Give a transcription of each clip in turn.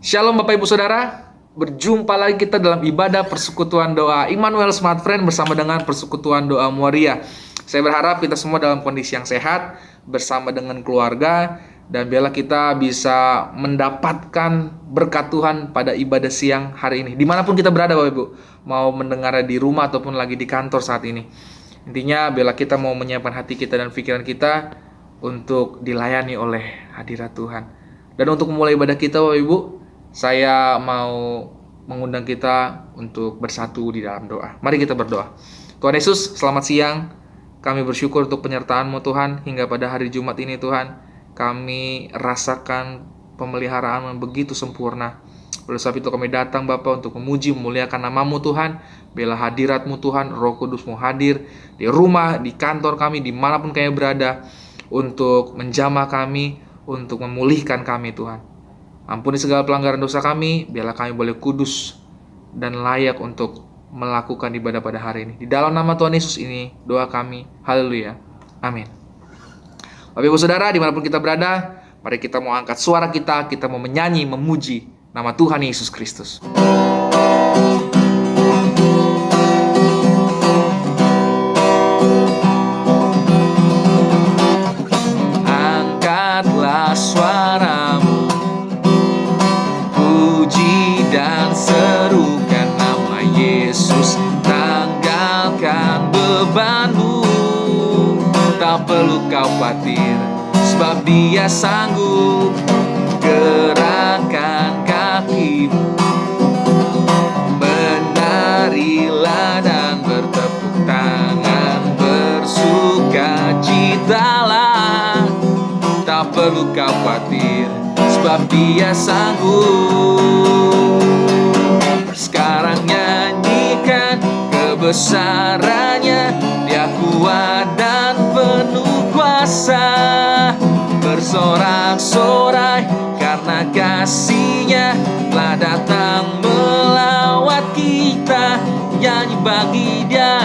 Shalom Bapak Ibu Saudara, berjumpa lagi kita dalam ibadah persekutuan doa Immanuel Smart Friend bersama dengan persekutuan doa Muaria. Saya berharap kita semua dalam kondisi yang sehat, bersama dengan keluarga, dan biarlah kita bisa mendapatkan berkat Tuhan pada ibadah siang hari ini. Dimanapun kita berada Bapak Ibu, mau mendengarnya di rumah ataupun lagi di kantor saat ini. Intinya biarlah kita mau menyiapkan hati kita dan pikiran kita untuk dilayani oleh hadirat Tuhan. Dan untuk memulai ibadah kita Bapak Ibu, saya mau mengundang kita untuk bersatu di dalam doa. Mari kita berdoa. Tuhan Yesus, selamat siang. Kami bersyukur untuk penyertaan-Mu Tuhan. Hingga pada hari Jumat ini Tuhan, kami rasakan pemeliharaan yang begitu sempurna. Oleh sebab itu kami datang Bapa untuk memuji, memuliakan nama-Mu Tuhan. Bila hadirat-Mu Tuhan, Roh Kudus-Mu hadir di rumah, di kantor kami, dimanapun kami berada, untuk menjamah kami, untuk memulihkan kami Tuhan. Ampuni segala pelanggaran dosa kami, biarlah kami boleh kudus dan layak untuk melakukan ibadah pada hari ini. Di dalam nama Tuhan Yesus ini, doa kami. Haleluya. Amin. Bapak Ibu Saudara, dimanapun kita berada, mari kita mau angkat suara kita mau menyanyi, memuji nama Tuhan Yesus Kristus. Angkatlah suaramu, dan serukan nama Yesus. Tanggalkan bebanmu, tak perlu kau khawatir, sebab Dia sanggup. Gerakkan kakimu, menarilah dan bertepuk tangan, bersukacitalah, tak perlu kau khawatir, sebab Dia sanggup. Sekarang nyanyikan kebesarannya, Dia kuat dan penuh kuasa. Bersorak-sorai karena kasih-Nya telah datang melawat kita. Nyanyi bagi Dia.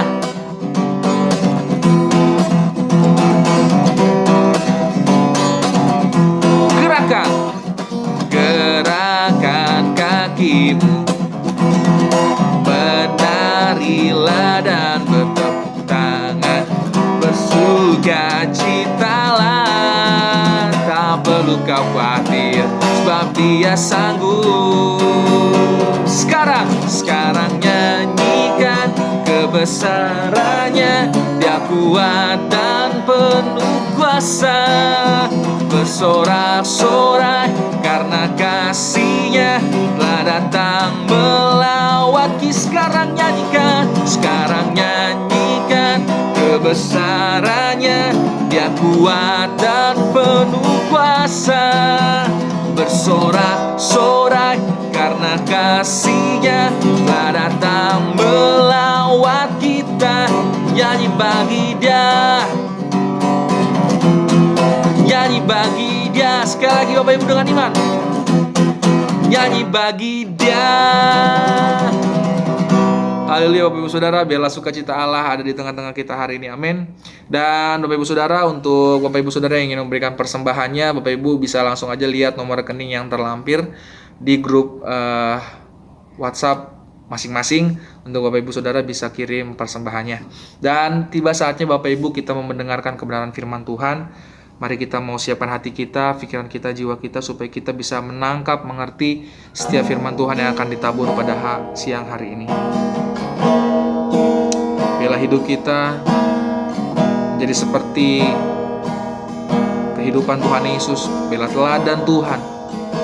Gerakan kakimu, menarilah dan bertepuk tangan, bersukacitalah, tak perlu kau khawatir, sebab Dia sanggup. Sekarang nyanyikan kebesarannya, Dia kuat dan penuh kuasa. Bersorak-sorai karena kasih-Nya telah datang melawat kita. Sekarang nyanyikan kebesarannya, Dia kuat dan penuh kuasa. Bersorak-sorai karena kasih-Nya telah datang melawat kita. Nyanyi bagi Dia, nyanyi bagi Dia. Sekali lagi Bapak Ibu dengan iman, nyanyi bagi Dia. Haleluya Bapak Ibu Saudara, biarlah sukacita Allah ada di tengah-tengah kita hari ini, amin. Dan Bapak Ibu Saudara, untuk Bapak Ibu Saudara yang ingin memberikan persembahannya, Bapak Ibu bisa langsung aja lihat nomor rekening yang terlampir di grup WhatsApp masing-masing. Untuk Bapak Ibu Saudara bisa kirim persembahannya. Dan tiba saatnya Bapak Ibu kita mau mendengarkan kebenaran firman Tuhan. Mari kita mau siapkan hati kita, pikiran kita, jiwa kita, supaya kita bisa menangkap, mengerti setiap firman Tuhan yang akan ditabur pada siang hari ini. Biarlah hidup kita menjadi seperti kehidupan Tuhan Yesus. Biarlah teladan Tuhan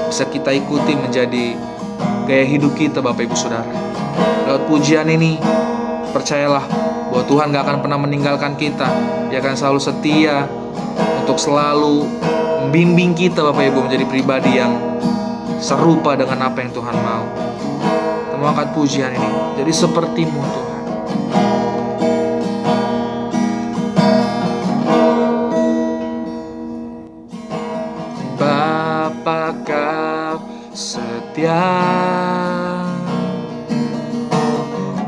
bisa kita ikuti menjadi gaya hidup kita Bapak Ibu Saudara. Lewat pujian ini, percayalah bahwa Tuhan gak akan pernah meninggalkan kita. Dia akan selalu setia untuk selalu membimbing kita Bapak Ibu menjadi pribadi yang serupa dengan apa yang Tuhan mau. Kita mau angkat pujian ini, jadi seperti-Mu Tuhan. Bapa Kau setia,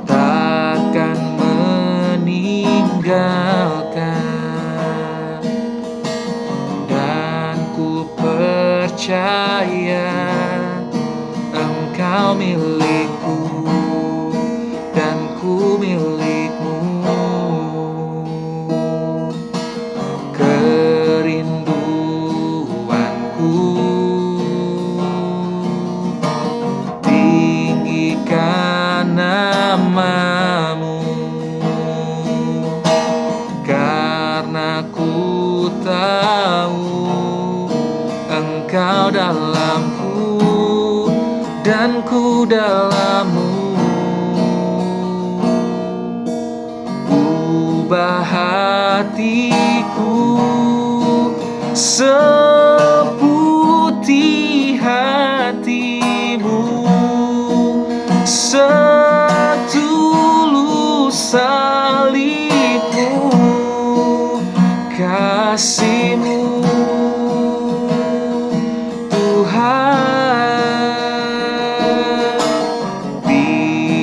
takkan meninggalkan, dan ku percaya Engkau milikku dan ku milikmu. Kerinduanku tinggikan namamu, karena ku tahu Engkau dalamku dan ku dalammu. Ubah hatiku seputih hatimu, setulus salibmu, kasihmu Tuhan.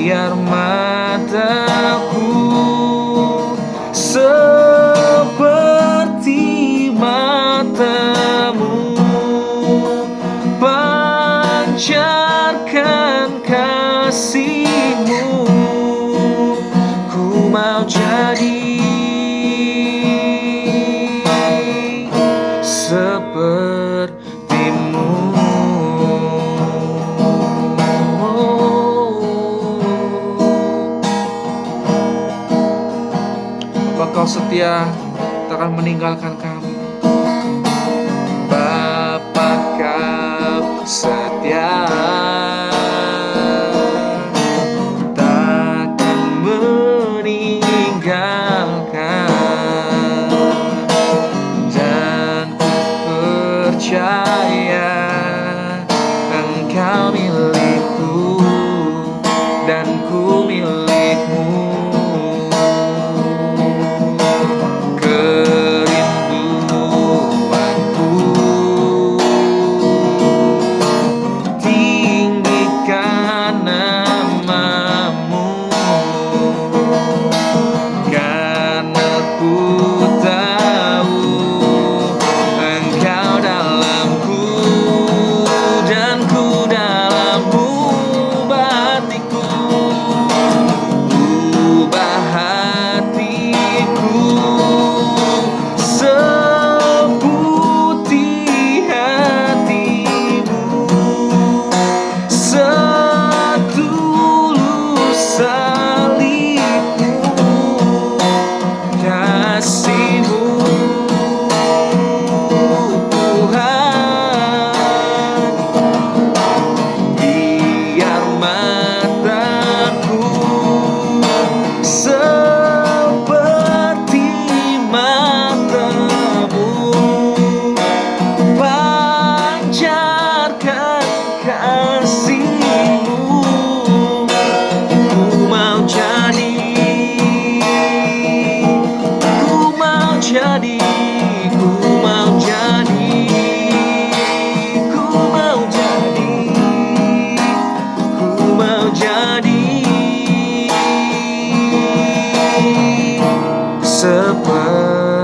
Biar mataku seperti matamu, pancarkan kasihmu. Ku mau jadi sepertimu. Bapa, Kau setia, takkan meninggalkan kami. Bapa, Kau setia, takkan meninggalkan. Dan ku percaya Engkau milikku dan ku milikmu.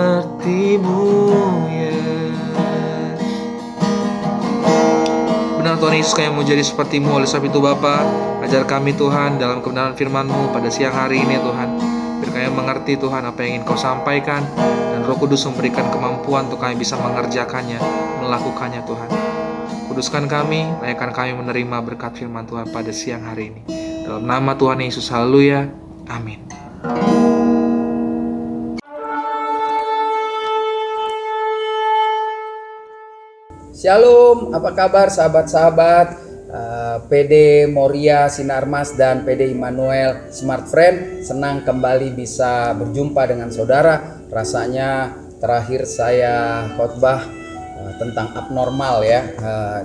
Sepertimu, ya. Benar Tuhan Yesus, kami mau jadi sepertimu. Oleh sebab itu Bapa, ajar kami Tuhan dalam kebenaran firman-Mu pada siang hari ini Tuhan. Biar kami mengerti Tuhan apa yang ingin Kau sampaikan, dan Roh Kudus memberikan kemampuan untuk kami bisa mengerjakannya, melakukannya Tuhan. Kuduskan kami, layakkan kami menerima berkat firman Tuhan pada siang hari ini. Dalam nama Tuhan Yesus, haleluya, amin. Shalom, apa kabar sahabat-sahabat PD Moria Sinarmas dan PD Immanuel Smart Friend? Senang kembali bisa berjumpa dengan saudara. Rasanya terakhir saya khotbah tentang abnormal ya.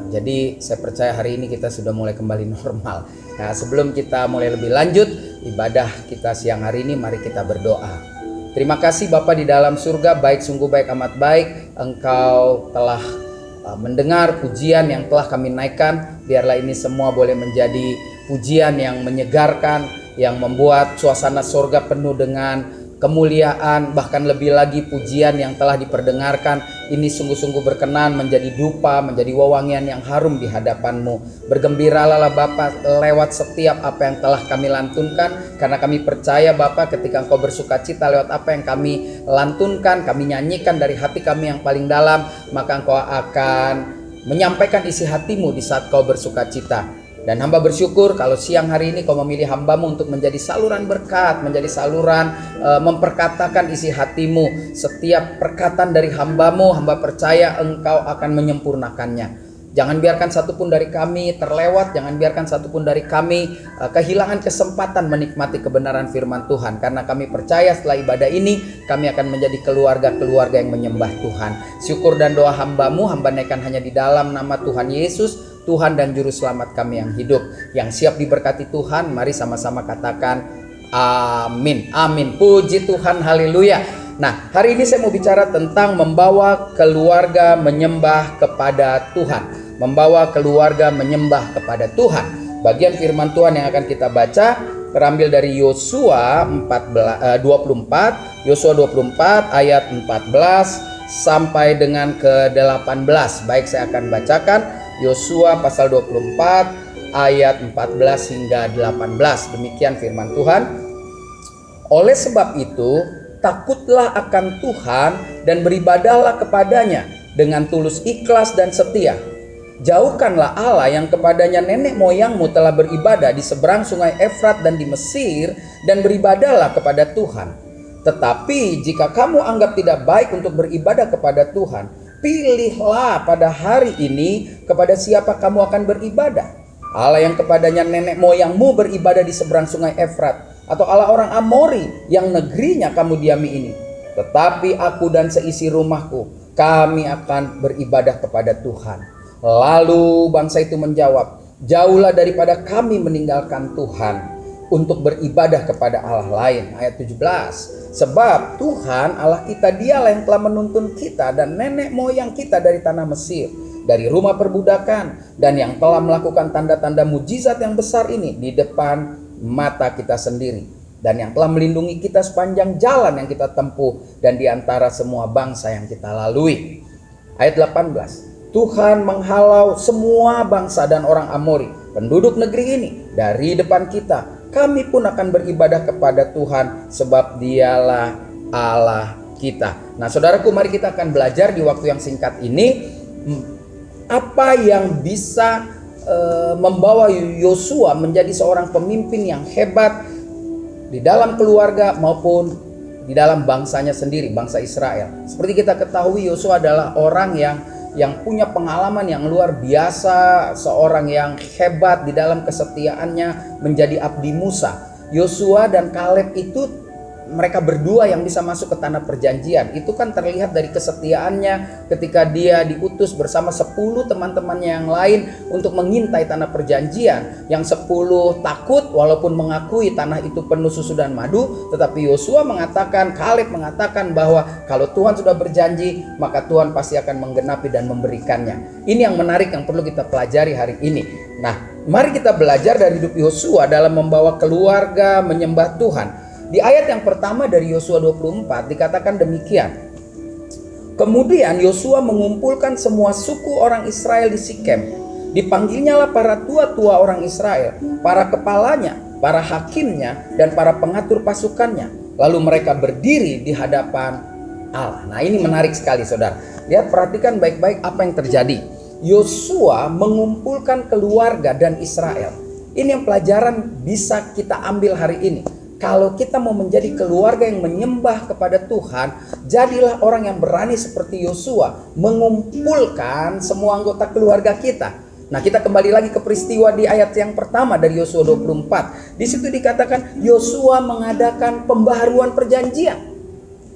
Jadi saya percaya hari ini kita sudah mulai kembali normal. Nah, sebelum kita mulai lebih lanjut ibadah kita siang hari ini, mari kita berdoa. Terima kasih Bapa di dalam surga, baik, sungguh baik, amat baik. Engkau telah mendengar pujian yang telah kami naikkan. Biarlah ini semua boleh menjadi pujian yang menyegarkan, yang membuat suasana surga penuh dengan kemuliaan, bahkan lebih lagi pujian yang telah diperdengarkan ini sungguh-sungguh berkenan menjadi dupa, menjadi wewangian yang harum di hadapan-Mu. Bergembiralah Bapa lewat setiap apa yang telah kami lantunkan, karena kami percaya Bapa ketika Engkau bersuka cita lewat apa yang kami lantunkan, kami nyanyikan dari hati kami yang paling dalam, maka Engkau akan menyampaikan isi hati-Mu di saat Kau bersuka cita. Dan hamba bersyukur kalau siang hari ini Kau memilih hamba-Mu untuk menjadi saluran berkat, menjadi saluran memperkatakan isi hati-Mu. Setiap perkataan dari hamba-Mu, hamba percaya Engkau akan menyempurnakannya. Jangan biarkan satupun dari kami terlewat, jangan biarkan satupun dari kami kehilangan kesempatan menikmati kebenaran firman Tuhan. Karena kami percaya setelah ibadah ini kami akan menjadi keluarga-keluarga yang menyembah Tuhan. Syukur dan doa hamba-Mu hamba naikkan hanya di dalam nama Tuhan Yesus, Tuhan dan Juru Selamat kami yang hidup. Yang siap diberkati Tuhan, mari sama-sama katakan amin. Amin. Puji Tuhan, haleluya. Nah, hari ini saya mau bicara tentang membawa keluarga menyembah kepada Tuhan. Membawa keluarga menyembah kepada Tuhan. Bagian firman Tuhan yang akan kita baca terambil dari Yosua 24, Yosua 24 ayat 14 sampai dengan ke-18. Baik, saya akan bacakan Yosua pasal 24 ayat 14 hingga 18. Demikian firman Tuhan. Oleh sebab itu, takutlah akan Tuhan dan beribadahlah kepadanya dengan tulus ikhlas dan setia. Jauhkanlah Allah yang kepadanya nenek moyangmu telah beribadah di seberang sungai Efrat dan di Mesir, dan beribadahlah kepada Tuhan. Tetapi jika kamu anggap tidak baik untuk beribadah kepada Tuhan, pilihlah pada hari ini kepada siapa kamu akan beribadah. Allah yang kepadanya nenek moyangmu beribadah di seberang sungai Efrat, atau Allah orang Amori yang negerinya kamu diami ini. Tetapi aku dan seisi rumahku, kami akan beribadah kepada Tuhan. Lalu bangsa itu menjawab, jauhlah daripada kami meninggalkan Tuhan untuk beribadah kepada Allah lain. Ayat 17. Sebab Tuhan Allah kita, dialah yang telah menuntun kita dan nenek moyang kita dari tanah Mesir, dari rumah perbudakan, dan yang telah melakukan tanda-tanda mujizat yang besar ini di depan mata kita sendiri, dan yang telah melindungi kita sepanjang jalan yang kita tempuh dan di antara semua bangsa yang kita lalui. Ayat 18. Tuhan menghalau semua bangsa dan orang Amori, penduduk negeri ini, dari depan kita. Kami pun akan beribadah kepada Tuhan, sebab Dialah Allah kita. Nah, saudaraku, mari kita akan belajar di waktu yang singkat ini apa yang bisa membawa Yosua menjadi seorang pemimpin yang hebat di dalam keluarga maupun di dalam bangsanya sendiri, bangsa Israel. Seperti kita ketahui, Yosua adalah orang yang punya pengalaman yang luar biasa, seorang yang hebat di dalam kesetiaannya menjadi abdi Musa. Yosua dan Kaleb itu mereka berdua yang bisa masuk ke tanah perjanjian. Itu kan terlihat dari kesetiaannya ketika dia diutus bersama 10 teman-temannya yang lain untuk mengintai tanah perjanjian. Yang 10 takut walaupun mengakui tanah itu penuh susu dan madu, tetapi Yosua mengatakan, Kaleb mengatakan bahwa kalau Tuhan sudah berjanji, maka Tuhan pasti akan menggenapi dan memberikannya. Ini yang menarik yang perlu kita pelajari hari ini. Nah, mari kita belajar dari hidup Yosua dalam membawa keluarga menyembah Tuhan. Di ayat yang pertama dari Yosua 24 dikatakan demikian. Kemudian Yosua mengumpulkan semua suku orang Israel di Sikem. Dipanggilnyalah para tua-tua orang Israel, para kepalanya, para hakimnya, dan para pengatur pasukannya. Lalu mereka berdiri di hadapan Allah. Nah, ini menarik sekali, saudara. Lihat, perhatikan baik-baik apa yang terjadi. Yosua mengumpulkan keluarga dan Israel. Ini yang pelajaran bisa kita ambil hari ini. Kalau kita mau menjadi keluarga yang menyembah kepada Tuhan, jadilah orang yang berani seperti Yosua, mengumpulkan semua anggota keluarga kita. Nah, kita kembali lagi ke peristiwa di ayat yang pertama dari Yosua 24. Di situ dikatakan Yosua mengadakan pembaharuan perjanjian.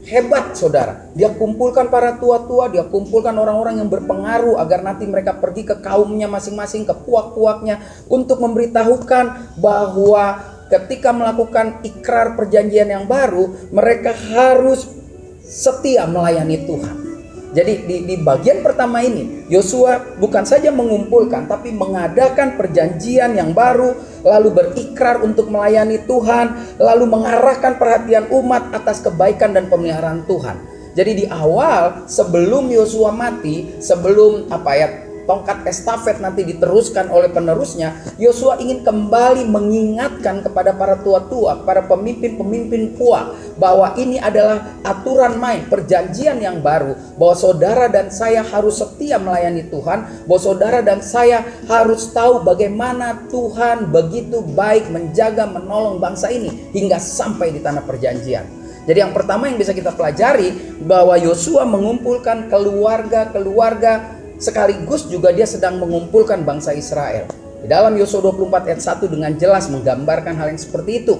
Hebat, saudara. Dia kumpulkan para tua-tua, dia kumpulkan orang-orang yang berpengaruh agar nanti mereka pergi ke kaumnya masing-masing, ke puak-puaknya, untuk memberitahukan bahwa ketika melakukan ikrar perjanjian yang baru, mereka harus setia melayani Tuhan. Jadi di bagian pertama ini, Yosua bukan saja mengumpulkan, tapi mengadakan perjanjian yang baru, lalu berikrar untuk melayani Tuhan, lalu mengarahkan perhatian umat atas kebaikan dan pemeliharaan Tuhan. Jadi di awal sebelum Yosua mati, sebelum tongkat estafet nanti diteruskan oleh penerusnya, Yosua ingin kembali mengingatkan kepada para tua-tua, para pemimpin-pemimpin tua, bahwa ini adalah aturan main, perjanjian yang baru, bahwa saudara dan saya harus setia melayani Tuhan, bahwa saudara dan saya harus tahu bagaimana Tuhan begitu baik menjaga, menolong bangsa ini hingga sampai di tanah perjanjian. Jadi yang pertama yang bisa kita pelajari, bahwa Yosua mengumpulkan keluarga-keluarga, sekaligus juga dia sedang mengumpulkan bangsa Israel. Di dalam Yosua 24 ayat 1 dengan jelas menggambarkan hal yang seperti itu.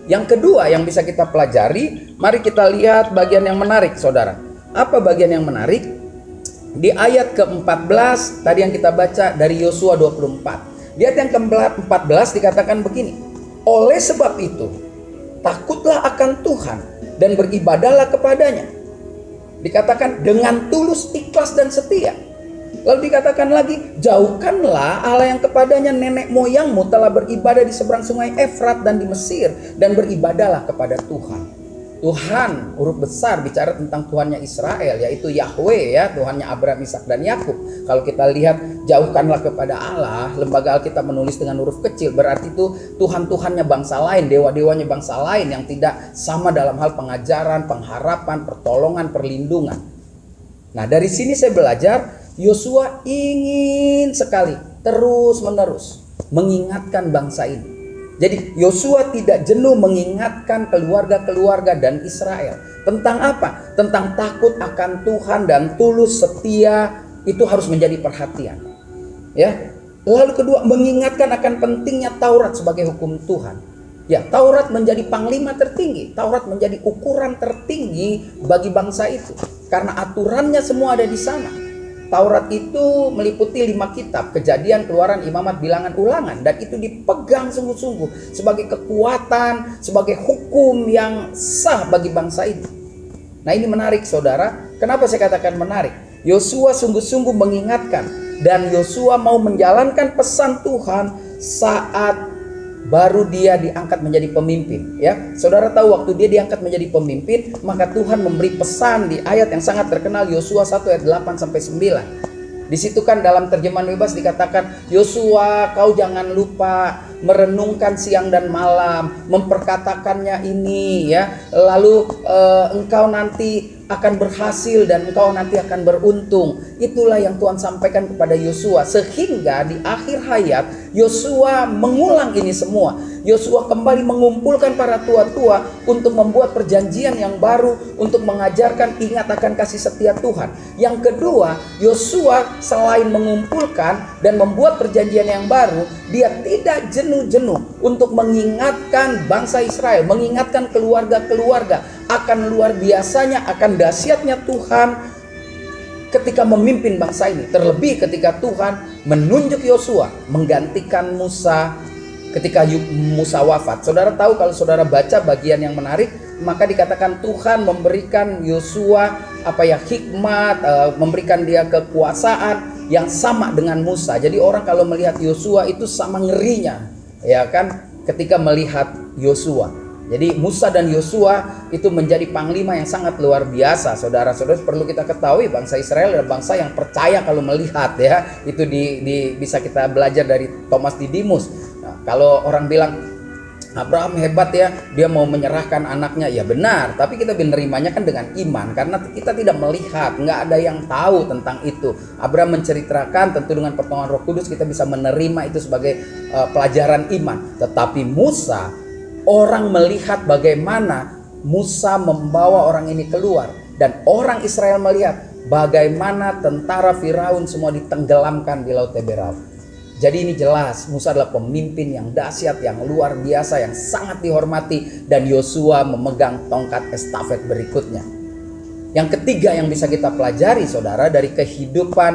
Yang kedua yang bisa kita pelajari, mari kita lihat bagian yang menarik, saudara. Apa bagian yang menarik? Di ayat ke-14 tadi yang kita baca dari Yosua 24. Di ayat yang ke-14 dikatakan begini. Oleh sebab itu, takutlah akan Tuhan dan beribadahlah kepadanya. Dikatakan dengan tulus, ikhlas dan setia. Lalu dikatakan lagi, jauhkanlah Allah yang kepadanya nenek moyangmu telah beribadah di seberang sungai Efrat dan di Mesir, dan beribadahlah kepada Tuhan. Tuhan, huruf besar, bicara tentang Tuhannya Israel, yaitu Yahweh, ya, Tuhannya Abraham, Ishak dan Yakub. Kalau kita lihat, jauhkanlah kepada Allah, lembaga Alkitab menulis dengan huruf kecil, berarti itu Tuhan-Tuhannya bangsa lain, dewa-dewanya bangsa lain yang tidak sama dalam hal pengajaran, pengharapan, pertolongan, perlindungan. Nah, dari sini saya belajar, Yosua ingin sekali terus-menerus mengingatkan bangsa ini. Jadi Yosua tidak jenuh mengingatkan keluarga-keluarga dan Israel. Tentang apa? Tentang takut akan Tuhan dan tulus setia, itu harus menjadi perhatian. Ya. Lalu kedua, mengingatkan akan pentingnya Taurat sebagai hukum Tuhan. Ya, Taurat menjadi panglima tertinggi. Taurat menjadi ukuran tertinggi bagi bangsa itu. Karena aturannya semua ada di sana. Taurat itu meliputi 5 kitab, Kejadian, Keluaran, Imamat, Bilangan, Ulangan, dan itu dipegang sungguh-sungguh sebagai kekuatan, sebagai hukum yang sah bagi bangsa ini. Nah, ini menarik, saudara. Kenapa saya katakan menarik? Yosua sungguh-sungguh mengingatkan, dan Yosua mau menjalankan pesan Tuhan saat baru dia diangkat menjadi pemimpin, ya. Saudara tahu waktu dia diangkat menjadi pemimpin, maka Tuhan memberi pesan di ayat yang sangat terkenal, Yosua 1 ayat 8 sampai 9. Di situ kan dalam terjemahan bebas dikatakan, Yosua, kau jangan lupa merenungkan siang dan malam, memperkatakannya ini, ya. Lalu engkau nanti akan berhasil dan engkau nanti akan beruntung. Itulah yang Tuhan sampaikan kepada Yosua, sehingga di akhir hayat Yosua mengulang ini semua. Yosua kembali mengumpulkan para tua-tua untuk membuat perjanjian yang baru, untuk mengajarkan ingat akan kasih setia Tuhan. Yang kedua, Yosua selain mengumpulkan dan membuat perjanjian yang baru, dia tidak jenuh-jenuh untuk mengingatkan bangsa Israel, mengingatkan keluarga-keluarga akan luar biasanya, akan dahsyatnya Tuhan ketika memimpin bangsa ini. Terlebih ketika Tuhan menunjuk Yosua menggantikan Musa ketika Musa wafat. Saudara tahu, kalau saudara baca bagian yang menarik, maka dikatakan Tuhan memberikan Yosua hikmat, memberikan dia kekuasaan yang sama dengan Musa. Jadi orang kalau melihat Yosua itu sama ngerinya, ya kan, ketika melihat Yosua. Jadi Musa dan Yosua itu menjadi panglima yang sangat luar biasa. Saudara-saudara, perlu kita ketahui, bangsa Israel adalah bangsa yang percaya kalau melihat, ya. Itu bisa kita belajar dari Thomas Didymus. Nah, kalau orang bilang Abraham hebat, ya, dia mau menyerahkan anaknya, ya benar, tapi kita menerimanya kan dengan iman, karena kita tidak melihat, nggak ada yang tahu tentang itu. Abraham menceritakan, tentu dengan pertolongan Roh Kudus kita bisa menerima itu sebagai pelajaran iman. Tetapi Musa, orang melihat bagaimana Musa membawa orang ini keluar, dan orang Israel melihat bagaimana tentara Firaun semua ditenggelamkan di Laut Teberau. Jadi ini jelas Musa adalah pemimpin yang dahsyat, yang luar biasa, yang sangat dihormati, dan Yosua memegang tongkat estafet berikutnya. Yang ketiga yang bisa kita pelajari, saudara, dari kehidupan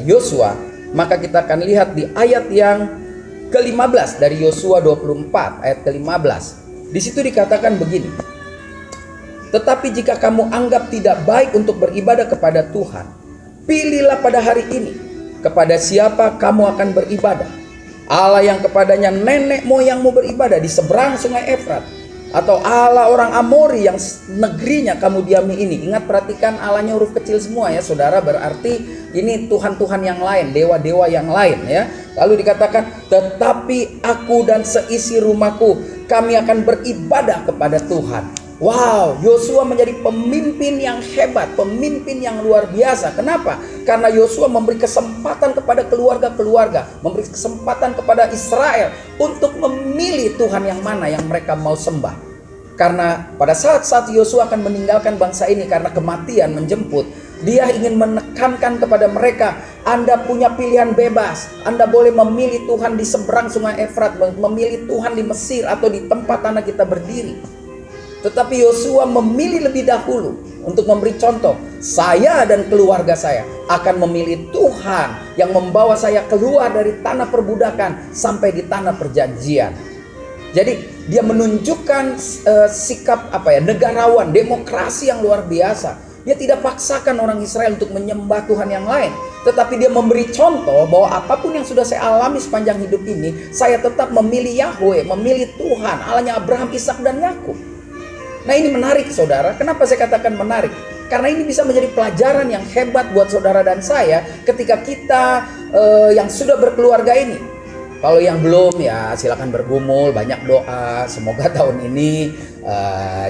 Yosua, maka kita akan lihat di ayat yang ke-15 dari Yosua 24 ayat ke-15. Di situ dikatakan begini. Tetapi jika kamu anggap tidak baik untuk beribadah kepada Tuhan, pilihlah pada hari ini kepada siapa kamu akan beribadah. Allah yang kepadanya nenek moyangmu beribadah di seberang sungai Efrat, Atau Allah orang Amori yang negerinya kamu diami ini. Ingat, perhatikan Allahnya huruf kecil semua ya saudara. Berarti ini Tuhan-Tuhan yang lain, dewa-dewa yang lain ya. Lalu dikatakan, tetapi aku dan seisi rumahku, kami akan beribadah kepada Tuhan. Wow, Yosua menjadi pemimpin yang hebat, pemimpin yang luar biasa. Kenapa? Karena Yosua memberi kesempatan kepada keluarga-keluarga, memberi kesempatan kepada Israel untuk memilih Tuhan yang mana yang mereka mau sembah. Karena pada saat-saat Yosua akan meninggalkan bangsa ini karena kematian menjemput, dia ingin menekankan kepada mereka, Anda punya pilihan bebas. Anda boleh memilih Tuhan di seberang sungai Efrat, memilih Tuhan di Mesir atau di tempat tanah kita berdiri. Tetapi Yosua memilih lebih dahulu untuk memberi contoh. Saya dan keluarga saya akan memilih Tuhan yang membawa saya keluar dari tanah perbudakan sampai di tanah perjanjian. Jadi dia menunjukkan sikap negarawan, demokrasi yang luar biasa. Dia tidak paksakan orang Israel untuk menyembah Tuhan yang lain, tetapi dia memberi contoh bahwa apapun yang sudah saya alami sepanjang hidup ini, saya tetap memilih Yahweh, memilih Tuhan, Allahnya Abraham, Ishak dan Yakub. Nah, ini menarik saudara. Kenapa saya katakan menarik? Karena ini bisa menjadi pelajaran yang hebat buat saudara dan saya ketika kita yang sudah berkeluarga ini. Kalau yang belum ya silakan bergumul, banyak doa. Semoga tahun ini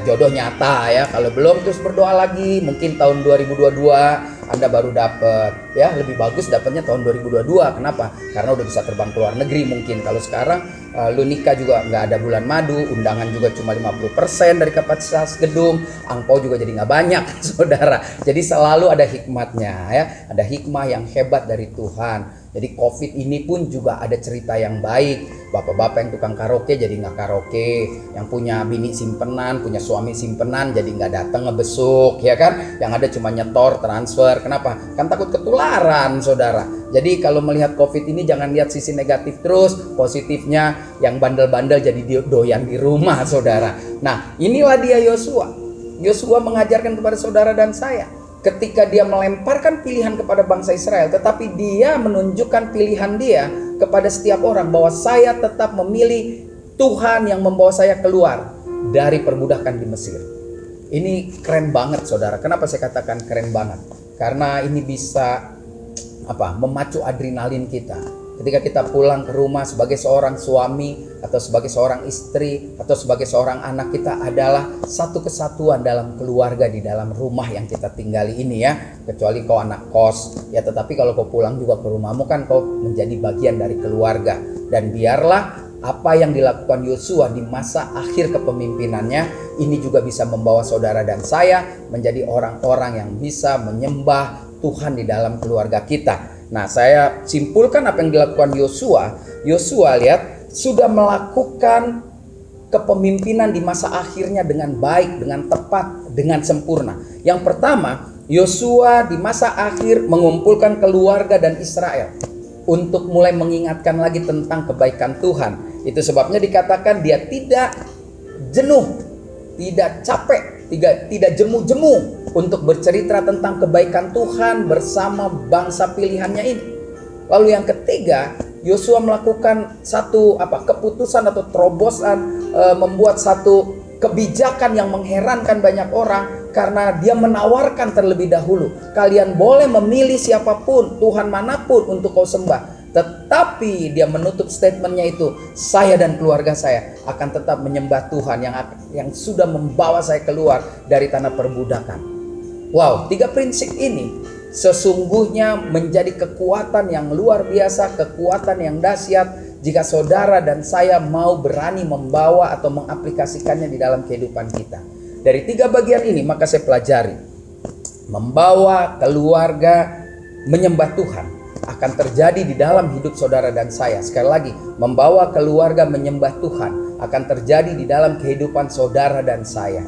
jodoh nyata ya. Kalau belum terus berdoa lagi. Mungkin tahun 2022 Anda baru dapat ya, lebih bagus dapatnya tahun 2022. Kenapa? Karena udah bisa terbang ke luar negeri mungkin. Kalau sekarang lu nikah juga nggak ada bulan madu, undangan juga cuma 50% dari kapasitas gedung, angpau juga jadi nggak banyak saudara. Jadi selalu ada hikmatnya ya, ada hikmah yang hebat dari Tuhan. Jadi COVID ini pun juga ada cerita yang baik. Bapak-bapak yang tukang karaoke jadi nggak karaoke, yang punya bini simpenan, punya suami simpenan jadi nggak datang ngebesuk ya kan. Yang ada cuma nyetor, transfer. Kenapa? Kan takut ketularan saudara. Jadi kalau melihat COVID ini jangan lihat sisi negatif terus, positifnya yang bandel-bandel jadi doyan di rumah saudara. Nah, inilah dia Yosua. Yosua mengajarkan kepada saudara dan saya. Ketika dia melemparkan pilihan kepada bangsa Israel, tetapi dia menunjukkan pilihan dia kepada setiap orang bahwa saya tetap memilih Tuhan yang membawa saya keluar dari perbudakan di Mesir. Ini keren banget saudara. Kenapa saya katakan keren banget? Karena ini bisa memacu adrenalin kita. Ketika kita pulang ke rumah sebagai seorang suami atau sebagai seorang istri atau sebagai seorang anak, kita adalah satu kesatuan dalam keluarga di dalam rumah yang kita tinggali ini ya. Kecuali kau anak kos ya, tetapi kalau kau pulang juga ke rumahmu kan kau menjadi bagian dari keluarga. Dan biarlah apa yang dilakukan Yosua di masa akhir kepemimpinannya ini juga bisa membawa saudara dan saya menjadi orang-orang yang bisa menyembah Tuhan di dalam keluarga kita. Nah, saya simpulkan apa yang dilakukan Yosua. Yosua lihat sudah melakukan kepemimpinan di masa akhirnya dengan baik, dengan tepat, dengan sempurna. Yang pertama, Yosua di masa akhir mengumpulkan keluarga dan Israel untuk mulai mengingatkan lagi tentang kebaikan Tuhan. Itu sebabnya dikatakan dia tidak jenuh, tidak capek, tidak jemu-jemu untuk bercerita tentang kebaikan Tuhan bersama bangsa pilihannya ini. Lalu yang ketiga, Yosua melakukan satu keputusan atau terobosan, membuat satu kebijakan yang mengherankan banyak orang karena dia menawarkan terlebih dahulu, kalian boleh memilih siapapun, Tuhan manapun untuk kau sembah. Tetapi dia menutup statementnya itu, saya dan keluarga saya akan tetap menyembah Tuhan yang sudah membawa saya keluar dari tanah perbudakan. Wow, 3 prinsip ini sesungguhnya menjadi kekuatan yang luar biasa, kekuatan yang dahsyat jika saudara dan saya mau berani membawa atau mengaplikasikannya di dalam kehidupan kita. Dari 3 bagian ini maka saya pelajari, membawa keluarga menyembah Tuhan akan terjadi di dalam hidup saudara dan saya. Sekali lagi, membawa keluarga menyembah Tuhan akan terjadi di dalam kehidupan saudara dan saya.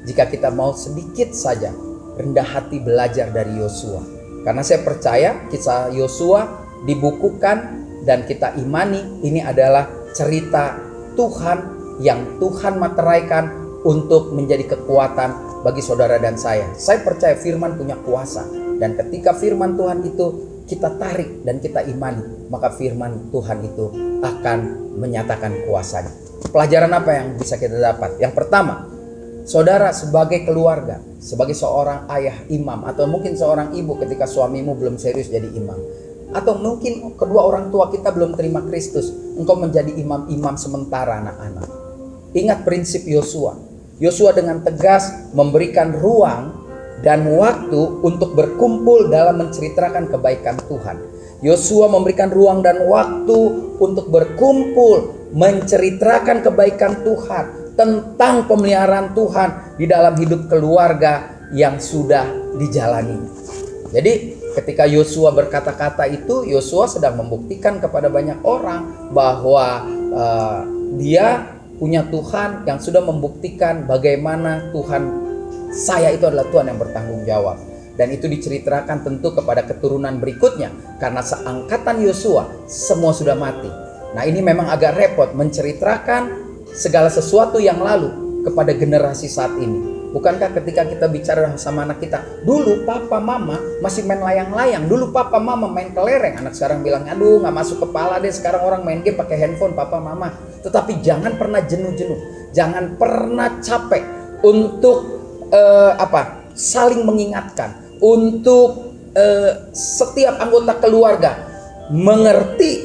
Jika kita mau sedikit saja rendah hati belajar dari Yosua. Karena saya percaya kisah Yosua dibukukan dan kita imani ini adalah cerita Tuhan yang Tuhan materaikan untuk menjadi kekuatan bagi saudara dan saya. Saya percaya firman punya kuasa. Dan ketika firman Tuhan itu kita tarik dan kita imani, maka firman Tuhan itu akan menyatakan kuasanya. Pelajaran apa yang bisa kita dapat? Yang pertama, saudara sebagai keluarga, sebagai seorang ayah imam, atau mungkin seorang ibu ketika suamimu belum serius jadi imam, atau mungkin kedua orang tua kita belum terima Kristus, engkau menjadi imam-imam sementara anak-anak. Ingat prinsip Yosua. Yosua dengan tegas memberikan ruang dan waktu untuk berkumpul dalam menceritakan kebaikan Tuhan. Yosua memberikan ruang dan waktu untuk berkumpul menceritakan kebaikan Tuhan, tentang pemeliharaan Tuhan di dalam hidup keluarga yang sudah dijalani. Jadi ketika Yosua berkata-kata itu, Yosua sedang membuktikan kepada banyak orang bahwa dia punya Tuhan yang sudah membuktikan bagaimana Tuhan, saya itu adalah Tuhan yang bertanggung jawab. Dan itu diceritakan tentu kepada keturunan berikutnya, karena seangkatan Yosua semua sudah mati. Nah, ini memang agak repot menceritakan segala sesuatu yang lalu kepada generasi saat ini. Bukankah ketika kita bicara sama anak kita, dulu papa mama masih main layang-layang, dulu papa mama main kelereng. Anak sekarang bilang, aduh nggak masuk kepala deh, sekarang orang main game pakai handphone papa mama. Tetapi jangan pernah jenuh-jenuh, jangan pernah capek untuk saling mengingatkan, untuk setiap anggota keluarga mengerti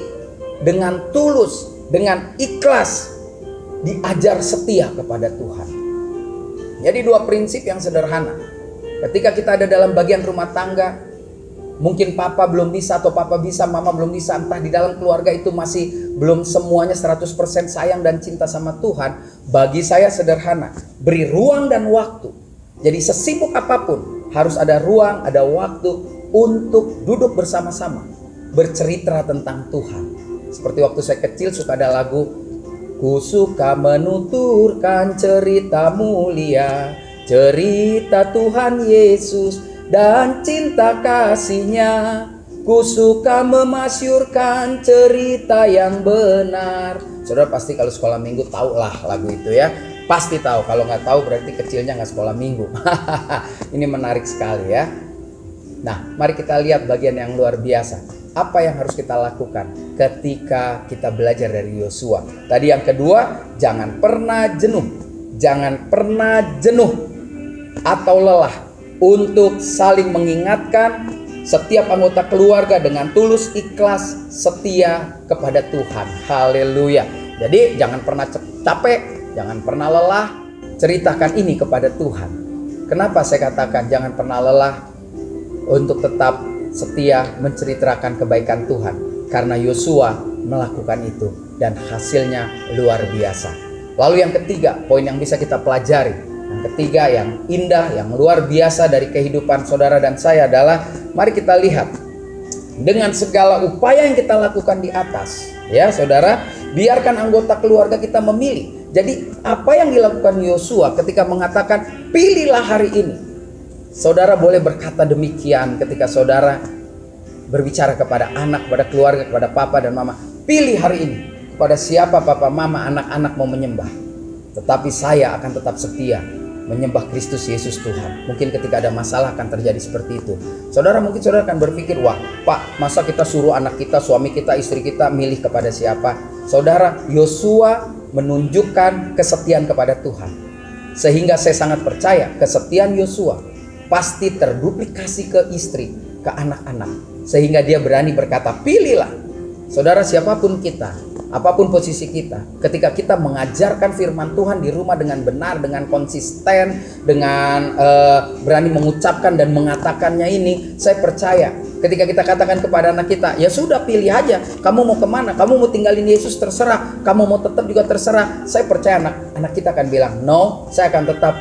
dengan tulus, dengan ikhlas, diajar setia kepada Tuhan. Jadi dua prinsip yang sederhana. Ketika kita ada dalam bagian rumah tangga, mungkin papa belum bisa atau papa bisa, mama belum bisa, entah di dalam keluarga itu masih belum semuanya 100% sayang dan cinta sama Tuhan. Bagi saya sederhana, beri ruang dan waktu. Jadi sesibuk apapun, harus ada ruang, ada waktu untuk duduk bersama-sama, bercerita tentang Tuhan. Seperti waktu saya kecil suka ada lagu, ku suka menuturkan cerita mulia, cerita Tuhan Yesus dan cinta kasih-Nya. Ku suka memasyurkan cerita yang benar. Saudara pasti kalau sekolah minggu tahu lah lagu itu ya. Pasti tahu, kalau nggak tahu berarti kecilnya nggak sekolah minggu. Ini menarik sekali ya. Nah, mari kita lihat bagian yang luar biasa. Apa yang harus kita lakukan ketika kita belajar dari Yosua? Tadi yang kedua, jangan pernah jenuh. Jangan pernah jenuh atau lelah untuk saling mengingatkan setiap anggota keluarga dengan tulus, ikhlas, setia kepada Tuhan. Haleluya. Jadi jangan pernah capek, jangan pernah lelah, ceritakan ini kepada Tuhan. Kenapa saya katakan jangan pernah lelah untuk tetap setia menceritakan kebaikan Tuhan? Karena Yosua melakukan itu dan hasilnya luar biasa. Lalu yang ketiga, poin yang bisa kita pelajari, yang ketiga yang indah, yang luar biasa dari kehidupan saudara dan saya adalah, mari kita lihat dengan segala upaya yang kita lakukan di atas, ya saudara, biarkan anggota keluarga kita memilih. Jadi apa yang dilakukan Yosua ketika mengatakan pilihlah hari ini, saudara boleh berkata demikian ketika saudara berbicara kepada anak, kepada keluarga, kepada papa dan mama. Pilih hari ini kepada siapa papa, mama, anak-anak mau menyembah. Tetapi saya akan tetap setia menyembah Kristus Yesus Tuhan. Mungkin ketika ada masalah akan terjadi seperti itu. Saudara mungkin saudara akan berpikir, wah Pak, masa kita suruh anak kita, suami kita, istri kita milih kepada siapa? Saudara, Yosua menunjukkan kesetiaan kepada Tuhan. Sehingga saya sangat percaya kesetiaan Yosua pasti terduplikasi ke istri, ke anak-anak. Sehingga dia berani berkata, pilihlah. Saudara, siapapun kita, apapun posisi kita, ketika kita mengajarkan firman Tuhan di rumah dengan benar, dengan konsisten, dengan berani mengucapkan dan mengatakannya ini, saya percaya ketika kita katakan kepada anak kita, ya sudah pilih aja, kamu mau kemana, kamu mau tinggalin Yesus terserah, kamu mau tetap juga terserah. Saya percaya anak kita akan bilang, no, saya akan tetap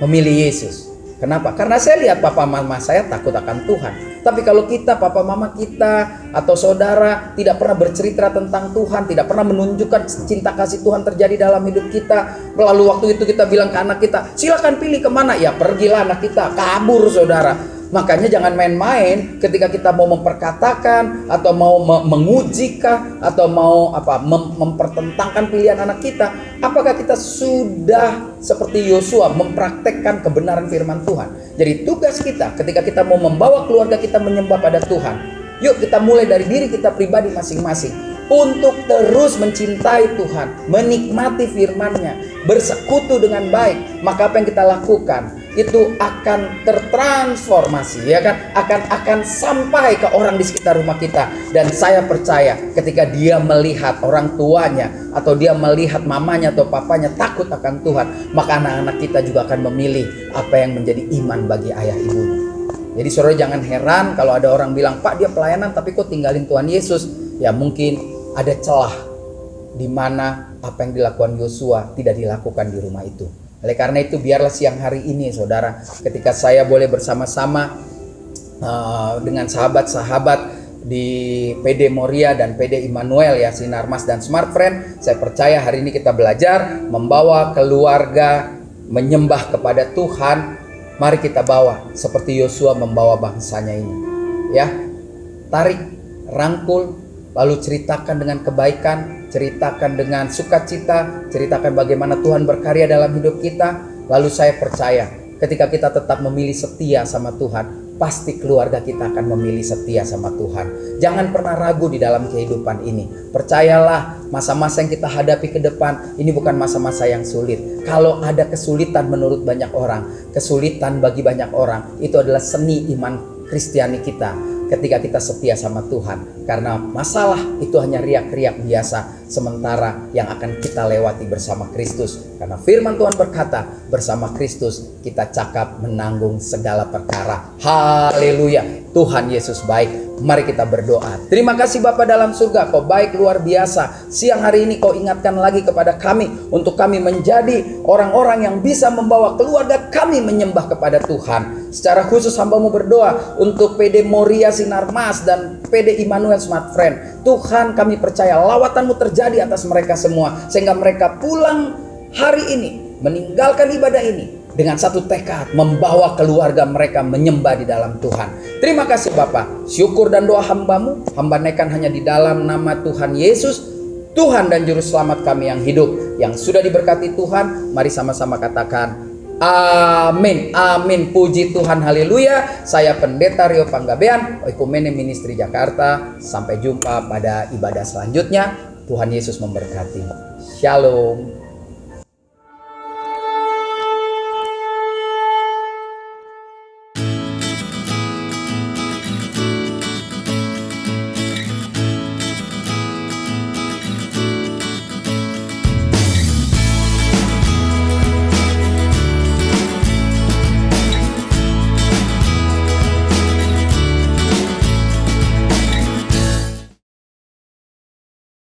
memilih Yesus. Kenapa? Karena saya lihat papa mama saya takut akan Tuhan. Tapi kalau kita, papa mama kita atau saudara tidak pernah bercerita tentang Tuhan, tidak pernah menunjukkan cinta kasih Tuhan terjadi dalam hidup kita, lalu waktu itu kita bilang ke anak kita, silakan pilih kemana, ya pergilah anak kita, kabur saudara. Makanya jangan main-main ketika kita mau memperkatakan atau mau mengujikah atau mau mempertentangkan pilihan anak kita. Apakah kita sudah seperti Yosua mempraktekkan kebenaran firman Tuhan? Jadi tugas kita ketika kita mau membawa keluarga kita menyembah pada Tuhan, Yuk kita mulai dari diri kita pribadi masing-masing untuk terus mencintai Tuhan, menikmati firman-Nya, bersekutu dengan baik. Maka apa yang kita lakukan itu akan tertransformasi, ya kan? Akan sampai ke orang di sekitar rumah kita. Dan saya percaya ketika dia melihat orang tuanya atau dia melihat mamanya atau papanya takut akan Tuhan, maka anak-anak kita juga akan memilih apa yang menjadi iman bagi ayah ibunya. Jadi saudara jangan heran kalau ada orang bilang, "Pak, dia pelayanan tapi kok tinggalin Tuhan Yesus?" Ya mungkin ada celah di mana apa yang dilakukan Yosua tidak dilakukan di rumah itu. Oleh karena itu biarlah siang hari ini saudara, ketika saya boleh bersama-sama dengan sahabat-sahabat di PD Moria dan PD Immanuel ya, Sinarmas dan Smart Friend, saya percaya hari ini kita belajar membawa keluarga menyembah kepada Tuhan. Mari kita bawa seperti Yosua membawa bangsanya ini, ya. Tarik, rangkul, lalu ceritakan dengan kebaikan, ceritakan dengan sukacita, ceritakan bagaimana Tuhan berkarya dalam hidup kita. Lalu saya percaya ketika kita tetap memilih setia sama Tuhan, pasti keluarga kita akan memilih setia sama Tuhan. Jangan pernah ragu di dalam kehidupan ini. Percayalah, masa-masa yang kita hadapi ke depan ini bukan masa-masa yang sulit. Kalau ada kesulitan menurut banyak orang, kesulitan bagi banyak orang, itu adalah seni iman Kristiani kita. Ketika kita setia sama Tuhan, karena masalah itu hanya riak-riak biasa sementara yang akan kita lewati bersama Kristus. Karena firman Tuhan berkata, bersama Kristus kita cakap menanggung segala perkara. Haleluya, Tuhan Yesus baik. Mari kita berdoa. Terima kasih Bapa dalam surga, Kau baik luar biasa. Siang hari ini Kau ingatkan lagi kepada kami untuk kami menjadi orang-orang yang bisa membawa keluarga kami menyembah kepada Tuhan. Secara khusus hamba-Mu berdoa untuk PD Moria Sinarmas dan PD Immanuel Smart Friend. Tuhan, kami percaya lawatan-Mu terjadi atas mereka semua, sehingga mereka pulang hari ini, meninggalkan ibadah ini dengan satu tekad membawa keluarga mereka menyembah di dalam Tuhan. Terima kasih Bapa. Syukur dan doa hamba-Mu hamba naikkan hanya di dalam nama Tuhan Yesus, Tuhan dan Juru Selamat kami yang hidup, yang sudah diberkati Tuhan. Mari sama-sama katakan amin, amin, puji Tuhan, haleluya. Saya Pendeta Rio Panggabean, Oikumene Ministry Jakarta. Sampai jumpa pada ibadah selanjutnya. Tuhan Yesus memberkati. Shalom.